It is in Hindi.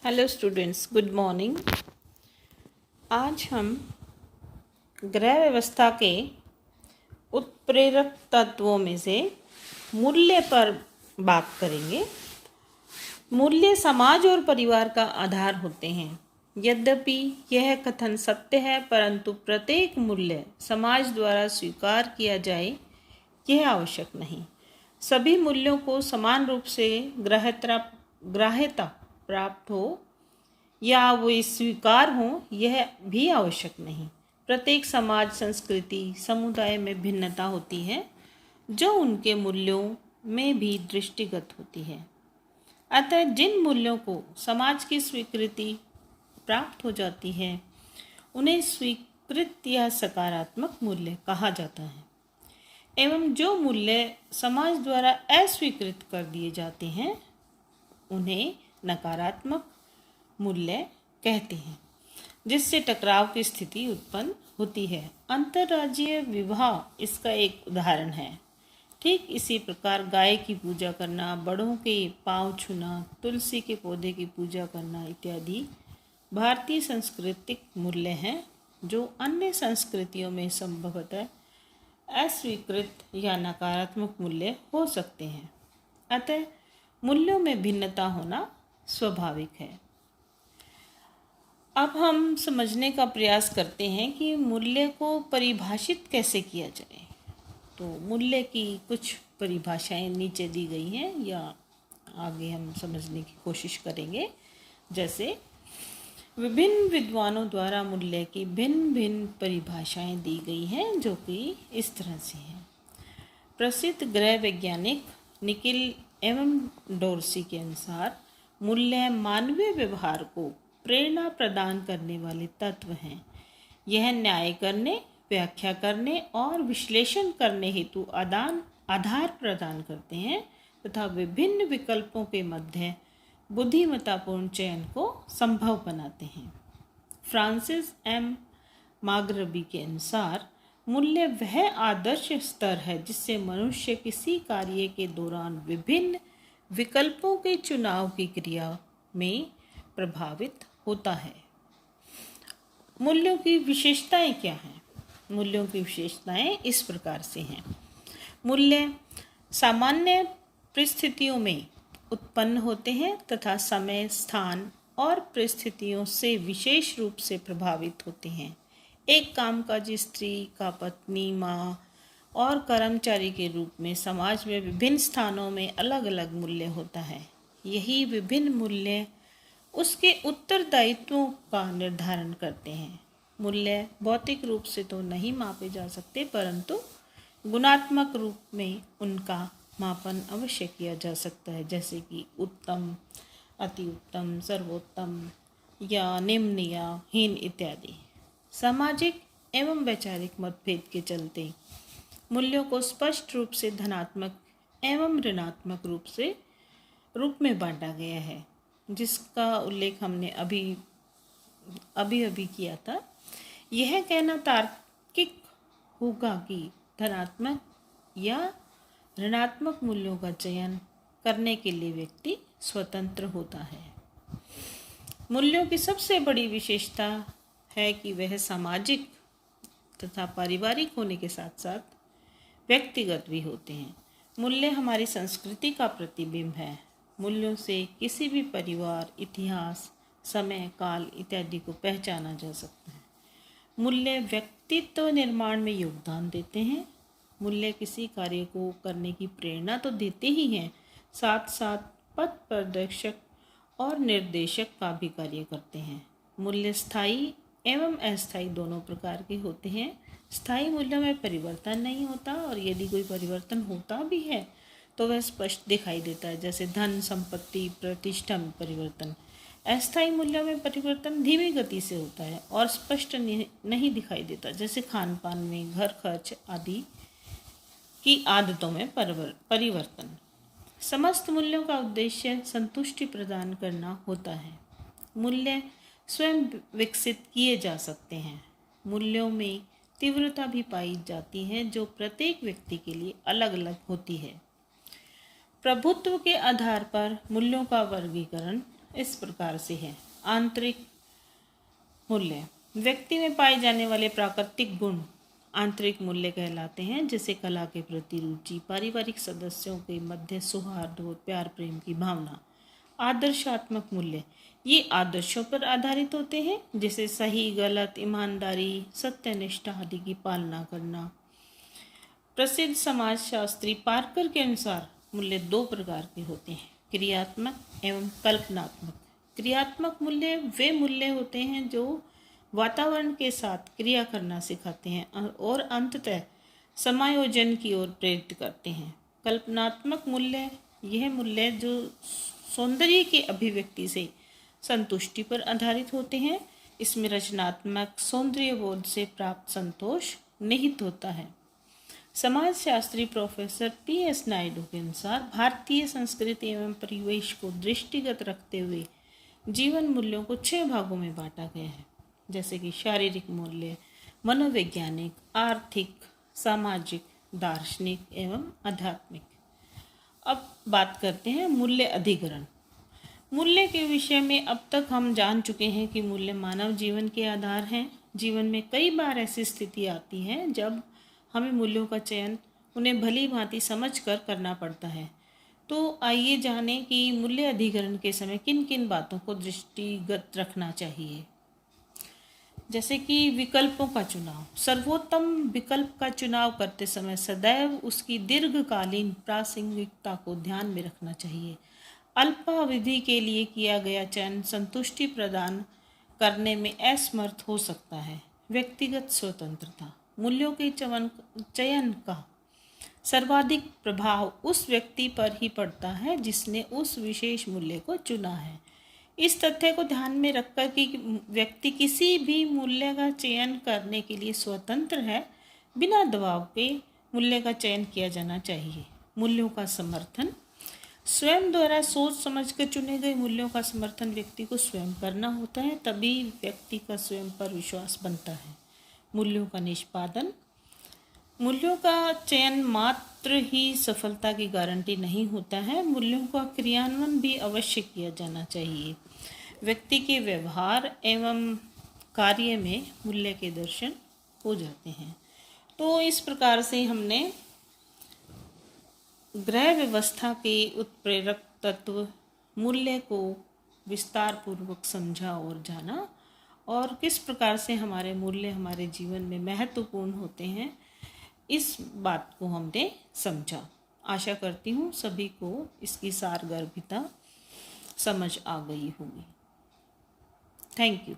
Hello students, good morning. आज हम ग्रह व्यवस्था के उत्प्रेरक तत्वों में से मूल्य पर बात करेंगे। मूल्य समाज और परिवार का आधार होते हैं। यद्यपि यह कथन सत्य है, परंतु प्रत्येक मूल्य समाज द्वारा स्वीकार किया जाए यह आवश्यक नहीं। सभी मूल्यों को समान रूप से ग्राह्यता प्राप्त हो या वो स्वीकार हो यह भी आवश्यक नहीं। प्रत्येक समाज, संस्कृति, समुदाय में भिन्नता होती है जो उनके मूल्यों में भी दृष्टिगत होती है। अतः जिन मूल्यों को समाज की स्वीकृति प्राप्त हो जाती है उन्हें स्वीकृत या सकारात्मक मूल्य कहा जाता है, एवं जो मूल्य समाज द्वारा अस्वीकृत कर दिए जाते हैं उन्हें नकारात्मक मूल्य कहते हैं, जिससे टकराव की स्थिति उत्पन्न होती है। अंतर्राज्यीय विवाह इसका एक उदाहरण है। ठीक इसी प्रकार गाय की पूजा करना, बड़ों के पांव छूना, तुलसी के पौधे की पूजा करना इत्यादि भारतीय सांस्कृतिक मूल्य हैं जो अन्य संस्कृतियों में संभवतः अस्वीकृत या नकारात्मक मूल्य हो सकते हैं। अतः मूल्यों में भिन्नता होना स्वाभाविक है। अब हम समझने का प्रयास करते हैं कि मूल्य को परिभाषित कैसे किया जाए। तो मूल्य की कुछ परिभाषाएं नीचे दी गई हैं या आगे हम समझने की कोशिश करेंगे। जैसे विभिन्न विद्वानों द्वारा मूल्य की भिन्न भिन्न परिभाषाएं दी गई हैं, जो कि इस तरह से हैं। प्रसिद्ध गृह वैज्ञानिक निकिल एवं डोर्सी के अनुसार मूल्य मानवीय व्यवहार को प्रेरणा प्रदान करने वाले तत्व हैं। यह न्याय करने, व्याख्या करने और विश्लेषण करने हेतु आधार प्रदान करते हैं तथा विभिन्न विकल्पों के मध्य बुद्धिमत्तापूर्ण चयन को संभव बनाते हैं। फ्रांसिस एम मागरबी के अनुसार मूल्य वह आदर्श स्तर है जिससे मनुष्य किसी कार्य के दौरान विभिन्न विकल्पों के चुनाव की क्रिया में प्रभावित होता है। मूल्यों की विशेषताएं क्या हैं? मूल्यों की विशेषताएं इस प्रकार से हैं। मूल्य सामान्य परिस्थितियों में उत्पन्न होते हैं तथा समय, स्थान और परिस्थितियों से विशेष रूप से प्रभावित होते हैं। एक कामकाजी स्त्री का पत्नी, माँ और कर्मचारी के रूप में समाज में विभिन्न स्थानों में अलग अलग मूल्य होता है। यही विभिन्न मूल्य उसके उत्तरदायित्वों का निर्धारण करते हैं। मूल्य भौतिक रूप से तो नहीं मापे जा सकते, परंतु गुणात्मक रूप में उनका मापन अवश्य किया जा सकता है, जैसे कि उत्तम, अति उत्तम, सर्वोत्तम या निम्न या हीन इत्यादि। सामाजिक एवं वैचारिक मतभेद के चलते मूल्यों को स्पष्ट रूप से धनात्मक एवं ऋणात्मक रूप में बांटा गया है, जिसका उल्लेख हमने अभी किया था। यह कहना तार्किक होगा कि धनात्मक या ऋणात्मक मूल्यों का चयन करने के लिए व्यक्ति स्वतंत्र होता है। मूल्यों की सबसे बड़ी विशेषता है कि वह सामाजिक तथा पारिवारिक होने के साथ साथ व्यक्तिगत भी होते हैं। मूल्य हमारी संस्कृति का प्रतिबिंब है। मूल्यों से किसी भी परिवार, इतिहास, समय, काल इत्यादि को पहचाना जा सकता है। मूल्य व्यक्तित्व निर्माण में योगदान देते हैं। मूल्य किसी कार्य को करने की प्रेरणा तो देते ही हैं, साथ साथ पथ प्रदर्शक और निर्देशक का भी कार्य करते हैं। मूल्य स्थायी एवं अस्थायी दोनों प्रकार के होते हैं। स्थायी मूल्यों में परिवर्तन नहीं होता और यदि कोई परिवर्तन होता भी है तो वह स्पष्ट दिखाई देता है, जैसे धन, संपत्ति, प्रतिष्ठा में परिवर्तन। अस्थायी मूल्यों में परिवर्तन धीमी गति से होता है और स्पष्ट नहीं दिखाई देता, जैसे खान पान में, घर खर्च आदि की आदतों में परिवर्तन। समस्त मूल्यों का उद्देश्य संतुष्टि प्रदान करना होता है। मूल्य स्वयं विकसित किए जा सकते हैं। मूल्यों में तीव्रता भी पाई जाती है जो प्रत्येक व्यक्ति के लिए अलग अलग होती है। प्रभुत्व के आधार पर मूल्यों का वर्गीकरण इस प्रकार से है। आंतरिक मूल्य व्यक्ति में पाए जाने वाले प्राकृतिक गुण आंतरिक मूल्य कहलाते हैं, जैसे कला के प्रति रुचि, पारिवारिक सदस्यों के मध्य सौहार्द और प्यार प्रेम की भावना। आदर्शात्मक मूल्य ये आदर्शों पर आधारित होते हैं, जैसे सही गलत, ईमानदारी, सत्यनिष्ठा आदि की पालना करना। प्रसिद्ध समाजशास्त्री पार्कर के अनुसार मूल्य दो प्रकार के होते हैं, क्रियात्मक एवं कल्पनात्मक। क्रियात्मक मूल्य वे मूल्य होते हैं जो वातावरण के साथ क्रिया करना सिखाते हैं और अंततः समायोजन की ओर प्रेरित करते हैं। कल्पनात्मक मूल्य यह मूल्य जो सौंदर्य के अभिव्यक्ति से संतुष्टि पर आधारित होते हैं। इसमें रचनात्मक सौंदर्य बोध से प्राप्त संतोष निहित होता है। समाजशास्त्री प्रोफेसर T.S. नायडू के अनुसार भारतीय संस्कृति एवं परिवेश को दृष्टिगत रखते हुए जीवन मूल्यों को 6 भागों में बांटा गया है, जैसे कि शारीरिक मूल्य, मनोवैज्ञानिक, आर्थिक, सामाजिक, दार्शनिक एवं आध्यात्मिक। अब बात करते हैं मूल्य अधिकरण। मूल्य के विषय में अब तक हम जान चुके हैं कि मूल्य मानव जीवन के आधार हैं। जीवन में कई बार ऐसी स्थिति आती है जब हमें मूल्यों का चयन उन्हें भली भांति समझ कर करना पड़ता है। तो आइए जानें कि मूल्य अधिकरण के समय किन किन बातों को दृष्टिगत रखना चाहिए। जैसे कि विकल्पों का चुनाव। सर्वोत्तम विकल्प का चुनाव करते समय सदैव उसकी दीर्घकालीन प्रासंगिकता को ध्यान में रखना चाहिए। अल्पावधि के लिए किया गया चयन संतुष्टि प्रदान करने में असमर्थ हो सकता है। व्यक्तिगत स्वतंत्रता। मूल्यों के चयन का सर्वाधिक प्रभाव उस व्यक्ति पर ही पड़ता है जिसने उस विशेष मूल्य को चुना है। इस तथ्य को ध्यान में रखकर कि व्यक्ति किसी भी मूल्य का चयन करने के लिए स्वतंत्र है, बिना दबाव के मूल्य का चयन किया जाना चाहिए। मूल्यों का समर्थन। स्वयं द्वारा सोच समझ कर चुने गए मूल्यों का समर्थन व्यक्ति को स्वयं करना होता है, तभी व्यक्ति का स्वयं पर विश्वास बनता है। मूल्यों का निष्पादन। मूल्यों का चयन मात्र ही सफलता की गारंटी नहीं होता है, मूल्यों का क्रियान्वयन भी अवश्य किया जाना चाहिए। व्यक्ति के व्यवहार एवं कार्य में मूल्य के दर्शन हो जाते हैं। तो इस प्रकार से हमने ग्रह व्यवस्था के उत्प्रेरक तत्व मूल्य को विस्तार पूर्वक समझा और जाना, और किस प्रकार से हमारे मूल्य हमारे जीवन में महत्वपूर्ण होते हैं, इस बात को हमने समझा। आशा करती हूँ सभी को इसकी सारगर्भिता समझ आ गई होगी। Thank you.